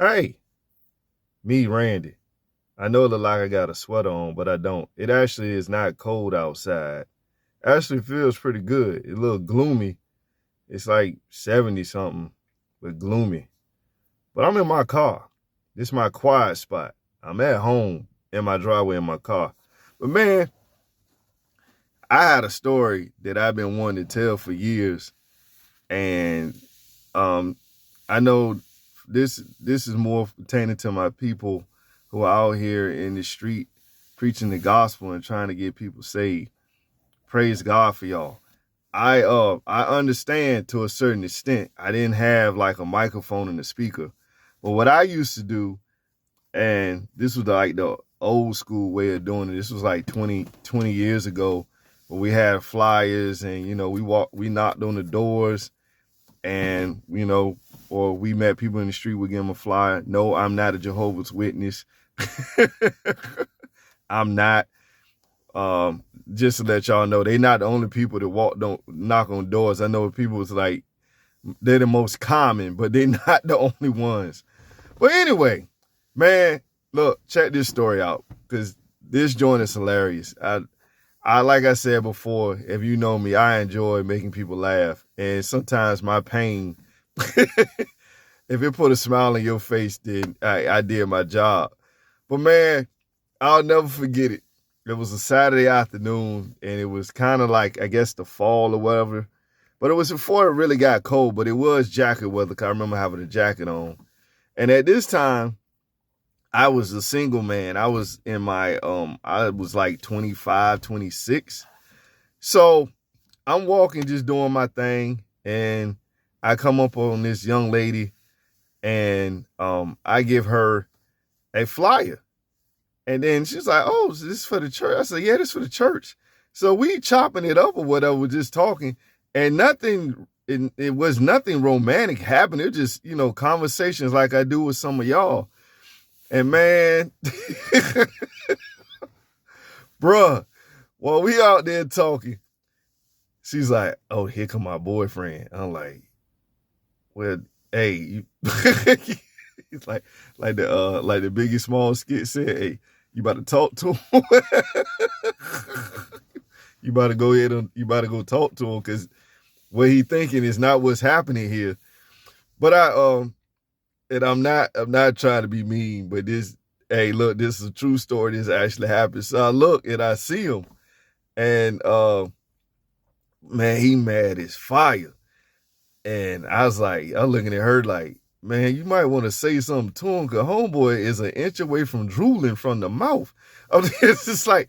Hey, me, Randy. I know it look like I got a sweater on, but I don't. It actually is not cold outside. Actually feels pretty good. It's a little gloomy. It's like 70 something, but gloomy. But I'm in my car. This is my quiet spot. I'm at home in my driveway in my car. But man, I had a story that I've been wanting to tell for years. And um, I know this is more pertaining to my people who are out here in the street preaching the gospel and trying to get people saved. Praise God for y'all. I understand to a certain extent. I didn't have like a microphone and a speaker. But what I used to do, and this was like the old school way of doing it. This was like 20 years ago, where we had flyers and we knocked on the doors and or we met people in the street, we give them a flyer. No, I'm not a Jehovah's Witness. I'm not. Just to let y'all know, they not the only people that don't knock on doors. I know people was like, they're the most common, but they're not the only ones. But anyway, man, look, check this story out, because this joint is hilarious. I like I said before, if you know me, I enjoy making people laugh. And sometimes my pain, if it put a smile on your face, then I did my job. But man, I'll never forget it. It was a Saturday afternoon, and it was kind of like, I guess, the fall or whatever. But it was before it really got cold, but it was jacket weather, because I remember having a jacket on. And at this time, I was a single man. I was in my, I was like 25, 26. So I'm walking, just doing my thing, and I come up on this young lady, and I give her a flyer. And then she's like, oh, is this for the church? I said, yeah, this is for the church. So we chopping it up or whatever, we're just talking, and it was nothing romantic happening. It was just, conversations like I do with some of y'all. And man, bruh, while we out there talking, she's like, oh, here come my boyfriend. I'm like, well, hey, you it's like the Biggie Small skit said, hey, you about to talk to him? You about to go ahead and you about to go talk to him, because what he thinking is not what's happening here. But and I'm not trying to be mean, but hey, look, this is a true story. This actually happened. So I look and I see him, and man, he mad as fire. And I was like, I'm looking at her like, man, you might want to say something to him, because homeboy is an inch away from drooling from the mouth. It's just like,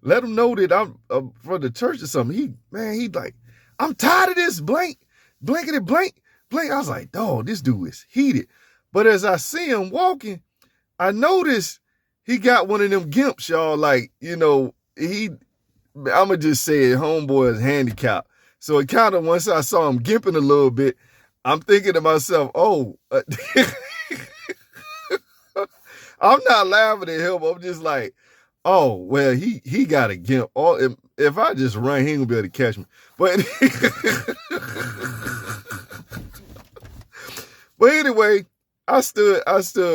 let him know that I'm from the church or something. He like, I'm tired of this blankety blank. I was like, dog, this dude is heated. But as I see him walking, I notice he got one of them gimps, y'all. Like, I'ma just say it, homeboy is handicapped. So it kind of, once I saw him gimping a little bit, I'm thinking to myself, oh, I'm not laughing at him. I'm just like, oh, well, he got a gimp. If I just run, he ain't gonna be able to catch me. But but anyway, I stood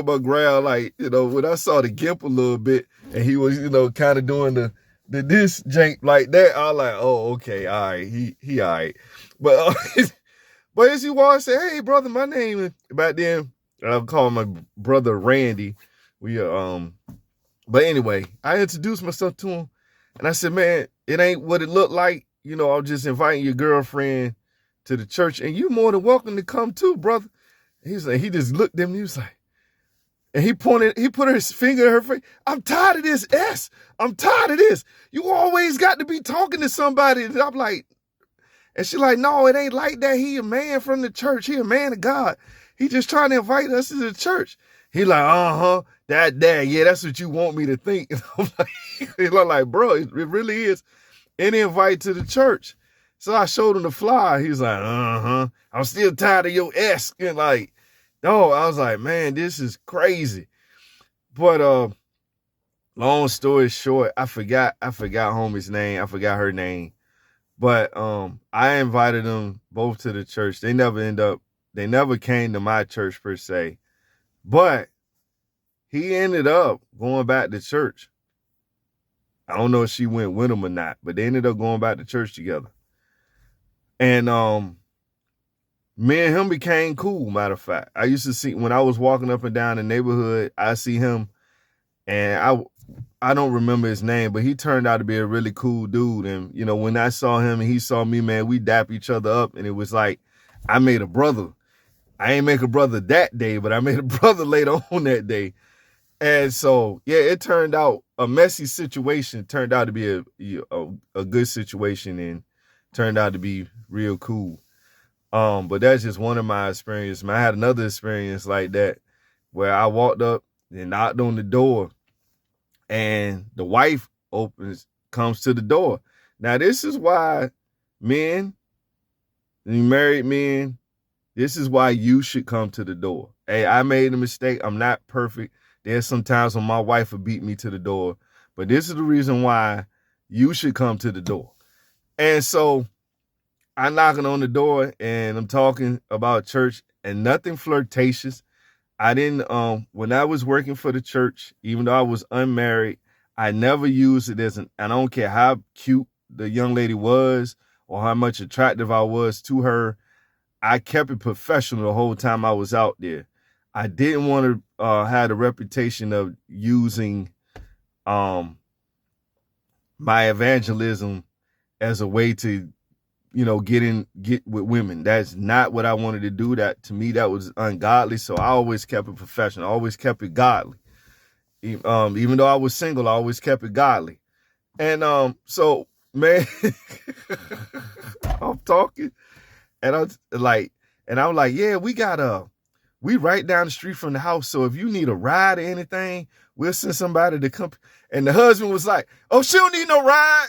my ground, like, when I saw the gimp a little bit, and he was, kind of doing the this jank like that, I was like, oh, okay, all right, he all right. But but as he walked, I said, hey, brother, my name is, back then, I call my brother Randy. But anyway, I introduced myself to him, and I said, man, it ain't what it looked like. I'm just inviting your girlfriend to the church, and you more than welcome to come too, brother. He's like, he just looked at me, he was like, and he put his finger in her face. I'm tired of this, S. I'm tired of this. You always got to be talking to somebody. And I'm like, and she's like, no, it ain't like that. He a man from the church. He a man of God. He just trying to invite us to the church. He like, yeah, that's what you want me to think. And I'm like, bro, it really is an invite to the church. So I showed him the flyer. He's like, I'm still tired of your S. And like, no, I was like, man, this is crazy. But long story short, I forgot homie's name. I forgot her name. But I invited them both to the church. They never came to my church per se. But he ended up going back to church. I don't know if she went with him or not, but they ended up going back to church together. And me and him became cool, matter of fact. I used to see, when I was walking up and down the neighborhood, I see him, and I don't remember his name, but he turned out to be a really cool dude. And, you know, when I saw him and he saw me, man, we dap each other up, and it was like, I made a brother. I ain't make a brother that day, but I made a brother later on that day. And so, yeah, it turned out, a messy situation turned out to be a good situation, and turned out to be real cool. But that's just one of my experiences. I had another experience like that where I walked up and knocked on the door, and the wife comes to the door. Now, this is why men, married men, this is why you should come to the door. Hey, I made a mistake. I'm not perfect. There's some times when my wife will beat me to the door, but this is the reason why you should come to the door. And so I'm knocking on the door, and I'm talking about church, and nothing flirtatious. I didn't, when I was working for the church, even though I was unmarried, I never used it as I don't care how cute the young lady was or how much attractive I was to her. I kept it professional the whole time I was out there. I didn't want to have the reputation of using my evangelism as a way to, you know, get with women. That's not what I wanted to do. That, to me, that was ungodly. So I always kept it professional. I always kept it godly. Even though I was single, I always kept it godly. And so, man, I'm talking, and I'm like, yeah, we right down the street from the house. So if you need a ride or anything, we'll send somebody to come. And the husband was like, oh, she don't need no ride.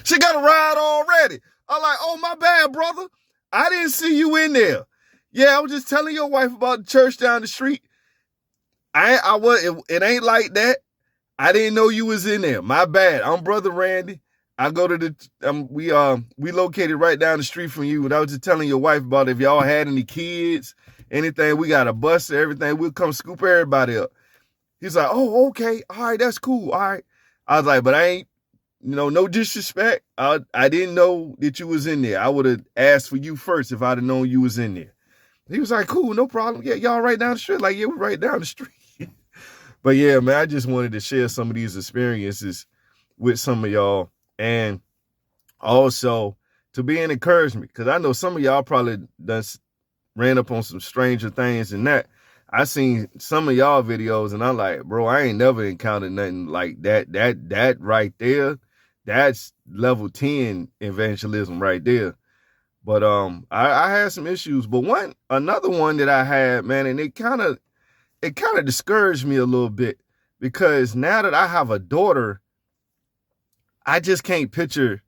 She got a ride already. I'm like, oh, my bad, brother. I didn't see you in there. Yeah, I was just telling your wife about the church down the street. It ain't like that. I didn't know you was in there. My bad. I'm Brother Randy. I go to we located right down the street from you. And I was just telling your wife about if y'all had any kids, anything, we got a bus or everything. We'll come scoop everybody up. He's like, oh, okay. All right, that's cool. All right. I was like, but I ain't, no disrespect. I didn't know that you was in there. I would have asked for you first if I'd have known you was in there. He was like, cool, no problem. Yeah, y'all right down the street. Like, yeah, we're right down the street. But yeah, man, I just wanted to share some of these experiences with some of y'all. And also to be an encouragement, because I know some of y'all probably done ran up on some stranger things and that. I seen some of y'all videos and I'm like, bro, I ain't never encountered nothing like that. That right there, that's level 10 evangelism right there. But I had some issues. But another one that I had, man, and it kind of discouraged me a little bit, because now that I have a daughter, I just can't picture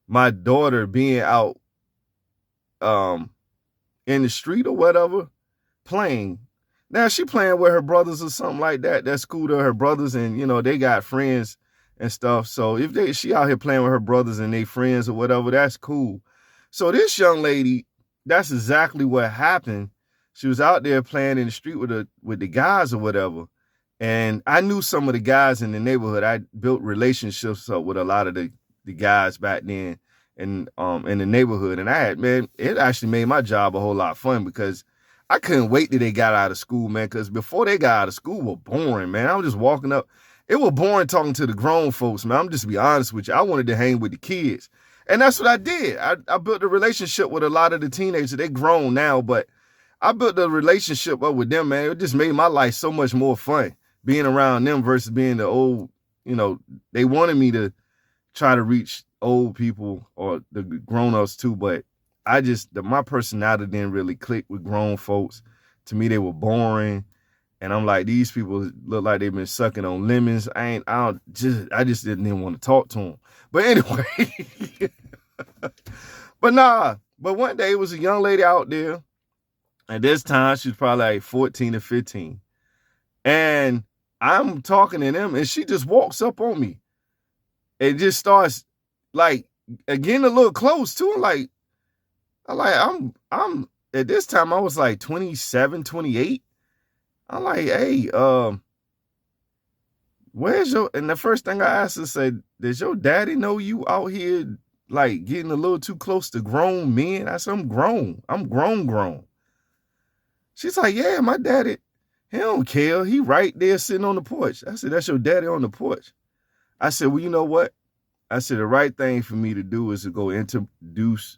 my daughter being out in the street or whatever playing. Now she playing with her brothers or something like that. That's cool to her brothers, and you know they got friends and stuff. So if she out here playing with her brothers and they friends or whatever, that's cool. So this young lady, that's exactly what happened. She was out there playing in the street with the guys or whatever. And I knew some of the guys in the neighborhood. I built relationships up with a lot of the guys back then in the neighborhood. And it actually made my job a whole lot of fun, because I couldn't wait till they got out of school, man. Because before they got out of school, were boring, man. I was just walking up. It was boring talking to the grown folks, man. I'm just be honest with you. I wanted to hang with the kids. And that's what I did. I built a relationship with a lot of the teenagers. They're grown now, but I built a relationship up with them, man. It just made my life so much more fun being around them versus being the old, they wanted me to try to reach old people or the grown-ups too, but my personality didn't really click with grown folks. To me, they were boring. And I'm like, these people look like they've been sucking on lemons. I just didn't want to talk to them. But anyway, but one day it was a young lady out there. At this time, she was probably like 14 or 15. And I'm talking to them, and she just walks up on me and just starts like getting a little close to her. Like, I'm at this time I was like 27, 28. I'm like, hey, where's your, and the first thing I asked her said, does your daddy know you out here like getting a little too close to grown men? I said, I'm grown. I'm grown. She's like, yeah, my daddy, he don't care. He right there sitting on the porch. I said, that's your daddy on the porch. I said, well, you know what? I said, the right thing for me to do is to go introduce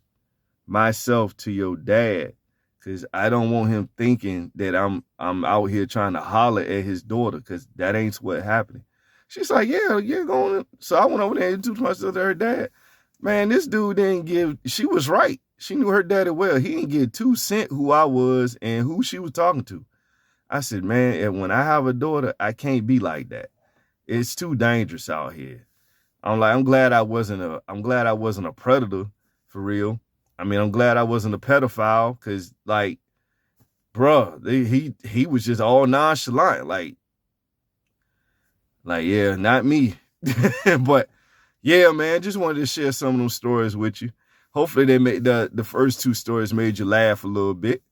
myself to your dad, because I don't want him thinking that I'm out here trying to holler at his daughter, because that ain't what happening. She's like, yeah, going. So I went over there and introduced myself to her dad. Man, this dude didn't give, she was right. She knew her daddy well. He didn't give 2 cents who I was and who she was talking to. I said, man, and when I have a daughter, I can't be like that. It's too dangerous out here. I'm glad I wasn't a predator for real. I mean, I'm glad I wasn't a pedophile, because like, bruh, he was just all nonchalant. Like, yeah, not me. But yeah, man, just wanted to share some of them stories with you. Hopefully they made the first 2 stories made you laugh a little bit.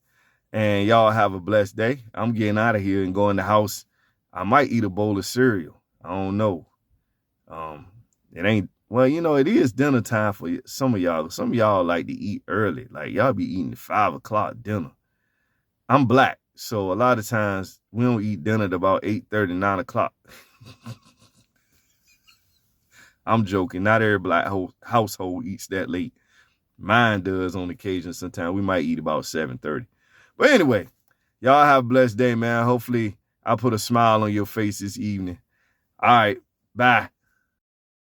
And y'all have a blessed day. I'm getting out of here and going to the house. I might eat a bowl of cereal. I don't know. It ain't, well, you know, it is dinner time for some of y'all. Some of y'all like to eat early. Like, y'all be eating at 5 o'clock dinner. I'm black, so a lot of times we don't eat dinner at about 8:30, 9 o'clock. I'm joking. Not every black household eats that late. Mine does on occasion. Sometimes we might eat about 7:30. But anyway, y'all have a blessed day, man. Hopefully I put a smile on your face this evening. All right, bye.